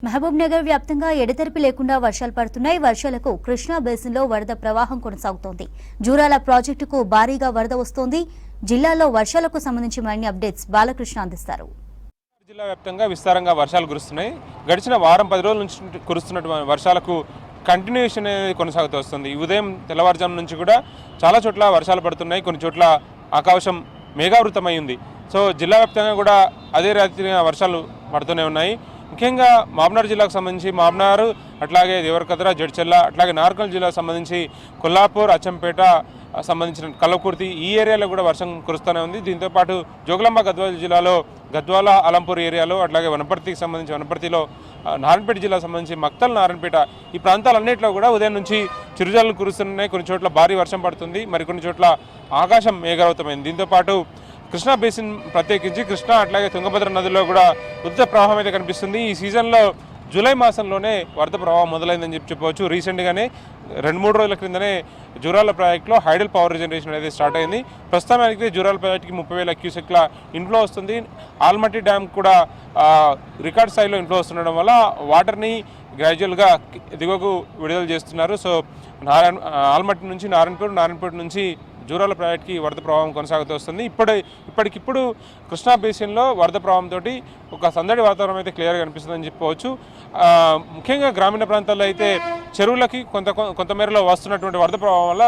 మహబూబ్ నగర్ వ్యాప్తంగా ఎడతెరిపి లేకుండా వర్షాలు పడుతున్నాయి. వర్షాలకు కృష్ణా బేసిన్లో వరద ప్రవాహం కొనసాగుతోంది. జూరాల ప్రాజెక్టుకు భారీగా వరద వస్తోంది. జిల్లాలో వర్షాలకు సంబంధించి మరిన్ని అప్డేట్స్ బాలకృష్ణ అందిస్తారు. జిల్లా వ్యాప్తంగా విస్తారంగా వర్షాలు కురుస్తున్నాయి. గడిచిన వారం 10 రోజుల నుంచి కురుస్తున్నటువంటి వర్షాలకు కంటిన్యూషన్ అనేది కొనసాగుతూ వస్తుంది. ఉదయం తెల్లవారుజాము నుంచి కూడా చాలా చోట్ల వర్షాలు పడుతున్నాయి. కొన్ని చోట్ల ఆకాశం మేఘావృతమై ఉంది. సో జిల్లా వ్యాప్తంగా కూడా అదే రీతిగా వర్షాలు పడుతూనే ఉన్నాయి. ముఖ్యంగా మహబూబ్నగర్ జిల్లాకు సంబంధించి మహబూబ్నగర్, అట్లాగే దేవరకద్ర, జడ్చెల్ల, అట్లాగే నార్కల్ జిల్లాకు సంబంధించి కొల్లాపూర్, అచ్చంపేట సంబంధించిన కల్లకుర్తి ఈ ఏరియాలో కూడా వర్షం కురుస్తూనే ఉంది. దీంతోపాటు జోగులాంబ గద్వాల జిల్లాలో గద్వాల, అలంపూర్ ఏరియాలో, అట్లాగే వనపర్తికి సంబంధించి వనపర్తిలో, నారాయణపేట జిల్లాకు సంబంధించి మక్తల్, నారాయణపేట ఈ ప్రాంతాలన్నింటిలో కూడా ఉదయం నుంచి చిరుజల్లు కురుస్తున్నాయి. కొన్ని చోట్ల భారీ వర్షం పడుతుంది, మరికొన్ని చోట్ల ఆకాశం మేఘావృతమైంది. దీంతోపాటు కృష్ణా బేసిన్ ప్రత్యేకించి కృష్ణా అట్లాగే తుంగభద్ర నదిలో కూడా ఉధృత ప్రవాహం అయితే కనిపిస్తుంది. ఈ సీజన్లో జూలై మాసంలోనే వరద ప్రవాహం మొదలైందని చెప్పవచ్చు. రీసెంట్గానే 2-3 రోజుల క్రిందనే జూరాల ప్రాజెక్టులో హైడల్ పవర్ జనరేషన్ అనేది స్టార్ట్ అయింది. ప్రస్తుతానికి జూరాల ప్రాజెక్టుకి 30,000 క్యూసెక్ల ఇన్ఫ్లో వస్తుంది. ఆల్మట్టి డ్యామ్ కూడా రికార్డ్ స్థాయిలో ఇన్ఫ్లో వస్తుండడం వల్ల వాటర్ని గ్రాడ్యువల్గా దిగువకు విడుదల చేస్తున్నారు. సో ఆల్మట్టి నుంచి నారాయణపేట నుంచి జూరాల ప్రాజెక్టుకి వరద ప్రవాహం కొనసాగుతూ వస్తుంది. ఇప్పటికిప్పుడు కృష్ణా బేసిన్లో వరద ప్రవాహంతో ఒక సందడి వాతావరణం అయితే క్లియర్గా కనిపిస్తుందని చెప్పవచ్చు. ముఖ్యంగా గ్రామీణ ప్రాంతాల్లో అయితే చెరువులకి కొంతమేరలో వస్తున్నటువంటి వరద ప్రవాహం వల్ల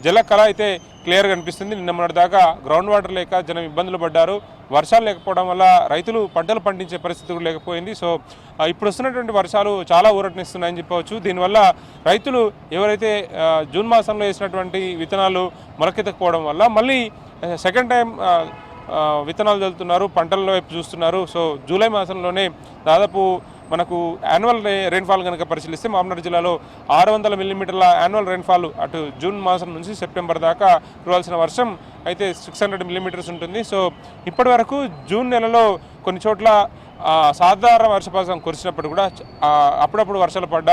జలకళ అయితే క్లియర్గా కనిపిస్తుంది. నిన్న మొన్నటిదాకా గ్రౌండ్ వాటర్ లేక జనం ఇబ్బందులు పడ్డారు. వర్షాలు లేకపోవడం వల్ల రైతులు పంటలు పండించే పరిస్థితి కూడా లేకపోయింది. సో ఇప్పుడు వస్తున్నటువంటి వర్షాలు చాలా ఊరటనిస్తున్నాయని చెప్పవచ్చు. దీనివల్ల రైతులు ఎవరైతే జూన్ మాసంలో వేసినటువంటి విత్తనాలు మొలకెత్తకపోవడం వల్ల మళ్ళీ సెకండ్ టైం విత్తనాలు చల్లుతున్నారు, పంటల వైపు చూస్తున్నారు. సో జూలై మాసంలోనే దాదాపు మనకు యాన్యువల్ రెయిన్ఫాల్ కనుక పరిశీలిస్తే మహబూబ్నగర్ జిల్లాలో 600 మిల్లీమీటర్ల యాన్యువల్ రెయిన్ఫాల్ అటు జూన్ మాసం నుంచి సెప్టెంబర్ దాకా కురవాల్సిన వర్షం అయితే 600 మిల్లీమీటర్స్ ఉంటుంది. సో ఇప్పటి వరకు జూన్ నెలలో కొన్ని చోట్ల సాధారణ వర్షపాతం కురిసినప్పుడు కూడా అప్పుడప్పుడు వర్షాలు పడ్డ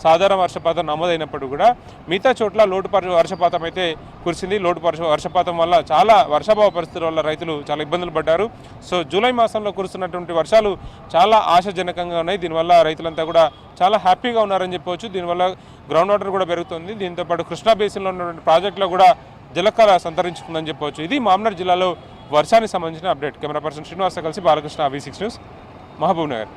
సాధారణ వర్షపాతం నమోదైనప్పుడు కూడా మిగతా చోట్ల లోటు వర్షపాతం అయితే కురిసింది. లోటు వర్షపాతం వల్ల చాలా వర్షాభావ పరిస్థితుల వల్ల రైతులు చాలా ఇబ్బందులు పడ్డారు. సో జూలై మాసంలో కురుస్తున్నటువంటి వర్షాలు చాలా ఆశాజనకంగా ఉన్నాయి. దీనివల్ల రైతులంతా కూడా చాలా హ్యాపీగా ఉన్నారని చెప్పవచ్చు. దీనివల్ల గ్రౌండ్ వాటర్ కూడా పెరుగుతుంది. దీంతోపాటు కృష్ణా బేసిన్లో ఉన్నటువంటి ప్రాజెక్టులో కూడా జలకళ సంతరించుకుందని చెప్పవచ్చు. ఇది మహబూబ్నగర్ జిల్లాలో వర్షానికి సంబంధించిన అప్డేట్. కెమెరా పర్సన్ శ్రీనివాస కలిసి బాలకృష్ణ, V6 న్యూస్, మహబూబ్ నగర్.